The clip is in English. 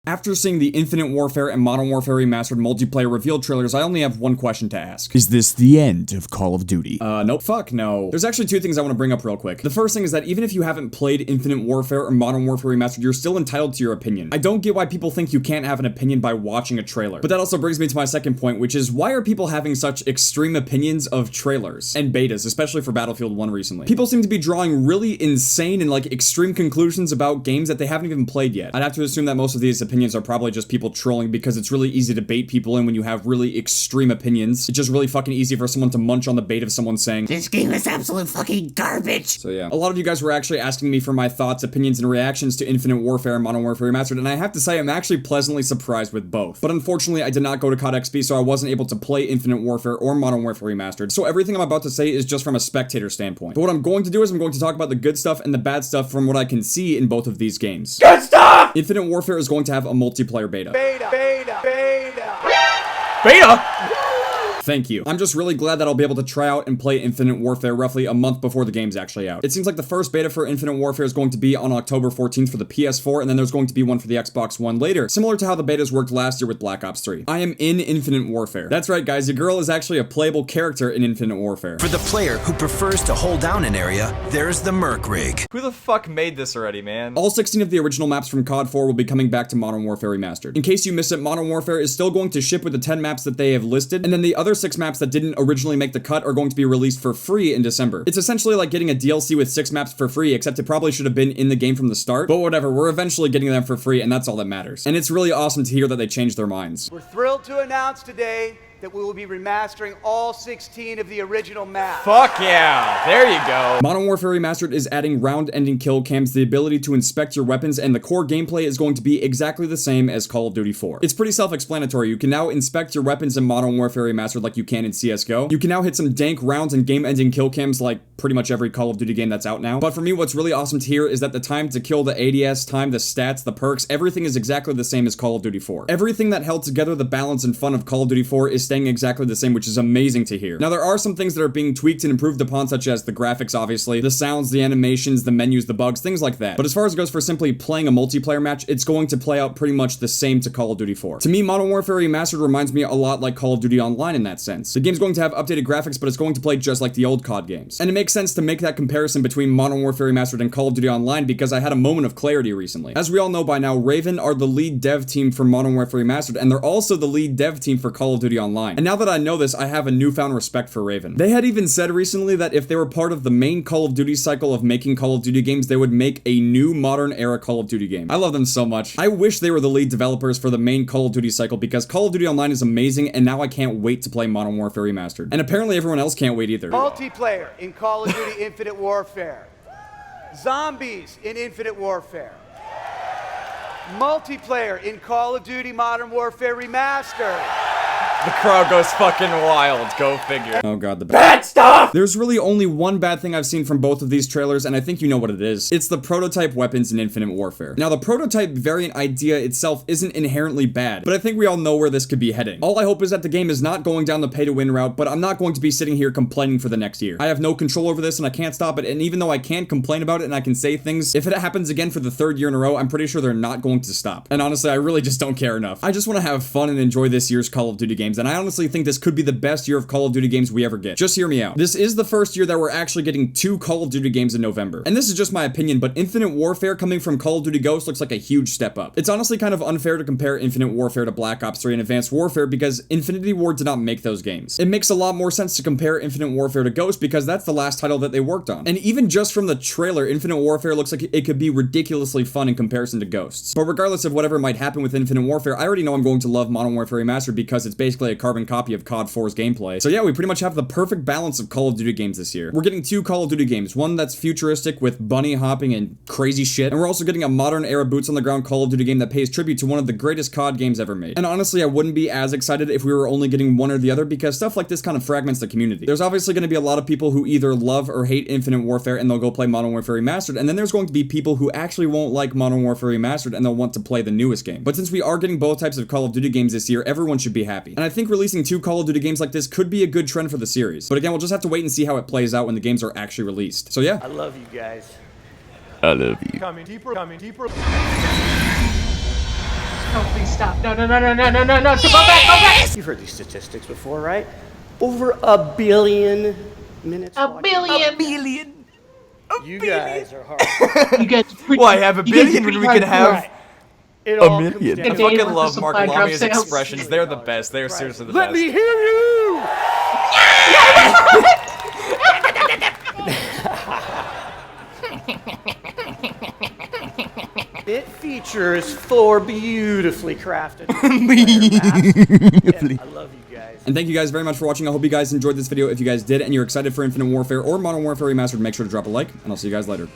After seeing the Infinite Warfare and Modern Warfare Remastered multiplayer reveal trailers, I only have one question to ask. Is this the end of Call of Duty? Nope. Fuck no. There's actually two things I want to bring up real quick. The first thing is that even if you haven't played Infinite Warfare or Modern Warfare Remastered, you're still entitled to your opinion. I don't get why people think you can't have an opinion by watching a trailer. But that also brings me to my second point, which is why are people having such extreme opinions of trailers and betas, especially for Battlefield 1 recently? People seem to be drawing really insane and like extreme conclusions about games that they haven't even played yet. I'd have to assume that most of these opinions are probably just people trolling because it's really easy to bait people in when you have really extreme opinions. It's just really fucking easy for someone to munch on the bait of someone saying, "This game is absolute fucking garbage." So yeah, a lot of you guys were actually asking me for my thoughts, opinions, and reactions to Infinite Warfare and Modern Warfare Remastered, and I have to say I'm actually pleasantly surprised with both. But unfortunately, I did not go to COD XP, so I wasn't able to play Infinite Warfare or Modern Warfare Remastered, so everything I'm about to say is just from a spectator standpoint. But what I'm going to do is I'm going to talk about the good stuff and the bad stuff from what I can see in both of these games. Good stuff! Infinite Warfare is going to have a multiplayer beta. Beta? Thank you. I'm just really glad that I'll be able to try out and play Infinite Warfare roughly a month before the game's actually out. It seems like the first beta for Infinite Warfare is going to be on October 14th for the PS4, and then there's going to be one for the Xbox One later, similar to how the betas worked last year with Black Ops 3. I am in Infinite Warfare. That's right, guys, your girl is actually a playable character in Infinite Warfare. For the player who prefers to hold down an area, there's the Merc Rig. Who the fuck made this already, man? All 16 of the original maps from COD 4 will be coming back to Modern Warfare Remastered. In case you missed it, Modern Warfare is still going to ship with the 10 maps that they have listed, and then the other 6 maps that didn't originally make the cut are going to be released for free in December. It's essentially like getting a DLC with 6 maps for free, except it probably should have been in the game from the start, but whatever, we're eventually getting them for free, and that's all that matters. And it's really awesome to hear that they changed their minds. We're thrilled to announce today that we will be remastering all 16 of the original maps. Fuck yeah, there you go. Modern Warfare Remastered is adding round-ending kill cams, the ability to inspect your weapons, and the core gameplay is going to be exactly the same as Call of Duty 4. It's pretty self-explanatory. You can now inspect your weapons in Modern Warfare Remastered like you can in CSGO. You can now hit some dank rounds and game-ending kill cams like pretty much every Call of Duty game that's out now. But for me, what's really awesome to hear is that the time to kill, the ADS time, the stats, the perks, everything is exactly the same as Call of Duty 4. Everything that held together the balance and fun of Call of Duty 4 is staying exactly the same, which is amazing to hear. Now, there are some things that are being tweaked and improved upon, such as the graphics, obviously, the sounds, the animations, the menus, the bugs, things like that. But as far as it goes for simply playing a multiplayer match, it's going to play out pretty much the same to Call of Duty 4. To me, Modern Warfare Remastered reminds me a lot like Call of Duty Online in that sense. The game's going to have updated graphics, but it's going to play just like the old COD games. And it makes sense to make that comparison between Modern Warfare Remastered and Call of Duty Online because I had a moment of clarity recently. As we all know by now, Raven are the lead dev team for Modern Warfare Remastered, and they're also the lead dev team for Call of Duty Online. And now that I know this, I have a newfound respect for Raven. They had even said recently that if they were part of the main Call of Duty cycle of making Call of Duty games, they would make a new modern era Call of Duty game. I love them so much. I wish they were the lead developers for the main Call of Duty cycle because Call of Duty Online is amazing, and now I can't wait to play Modern Warfare Remastered. And apparently everyone else can't wait either. Multiplayer in Call of Duty Infinite Warfare. Zombies in Infinite Warfare. Multiplayer in Call of Duty Modern Warfare Remastered. The crowd goes fucking wild, go figure. Oh god, the bad stuff! There's really only one bad thing I've seen from both of these trailers, and I think you know what it is. It's the prototype weapons in Infinite Warfare. Now, the prototype variant idea itself isn't inherently bad, but I think we all know where this could be heading. All I hope is that the game is not going down the pay-to-win route, but I'm not going to be sitting here complaining for the next year. I have no control over this, and I can't stop it, and even though I can't complain about it and I can say things, if it happens again for the 3rd year in a row, I'm pretty sure they're not going to stop. And honestly, I really just don't care enough. I just want to have fun and enjoy this year's Call of Duty games, and I honestly think this could be the best year of Call of Duty games we ever get. Just hear me out. This is the first year that we're actually getting 2 Call of Duty games in November. And this is just my opinion, but Infinite Warfare coming from Call of Duty Ghosts looks like a huge step up. It's honestly kind of unfair to compare Infinite Warfare to Black Ops 3 and Advanced Warfare because Infinity Ward did not make those games. It makes a lot more sense to compare Infinite Warfare to Ghosts because that's the last title that they worked on. And even just from the trailer, Infinite Warfare looks like it could be ridiculously fun in comparison to Ghosts. But regardless of whatever might happen with Infinite Warfare, I already know I'm going to love Modern Warfare Remastered because it's basically a carbon copy of COD 4's gameplay. So yeah, we pretty much have the perfect balance of Call of Duty games this year. We're getting 2 Call of Duty games, one that's futuristic with bunny hopping and crazy shit, and we're also getting a modern era boots on the ground Call of Duty game that pays tribute to one of the greatest COD games ever made. And honestly, I wouldn't be as excited if we were only getting one or the other because stuff like this kind of fragments the community. There's obviously going to be a lot of people who either love or hate Infinite Warfare and they'll go play Modern Warfare Remastered, and then there's going to be people who actually won't like Modern Warfare Remastered and they'll want to play the newest game. But since we are getting both types of Call of Duty games this year, everyone should be happy. And I think releasing 2 Call of Duty games like this could be a good trend for the series. But again, we'll just have to wait and see how it plays out when the games are actually released. So yeah. I love you guys. I love you. Coming deeper, coming deeper. Oh, please stop. No. Go back. You've heard these statistics before, right? Over 1 billion minutes. A watching. billion. You guys are hard. You get Why have a billion when we can have It a all comes million? down I A to- day fucking with love the Mark supply drop Lamia's sales. expressions. They're the best. They're seriously the Let best. me hear you! It features 4 beautifully crafted maps. I love you guys. And thank you guys very much for watching. I hope you guys enjoyed this video. If you guys did and you're excited for Infinite Warfare or Modern Warfare Remastered, make sure to drop a like, and I'll see you guys later.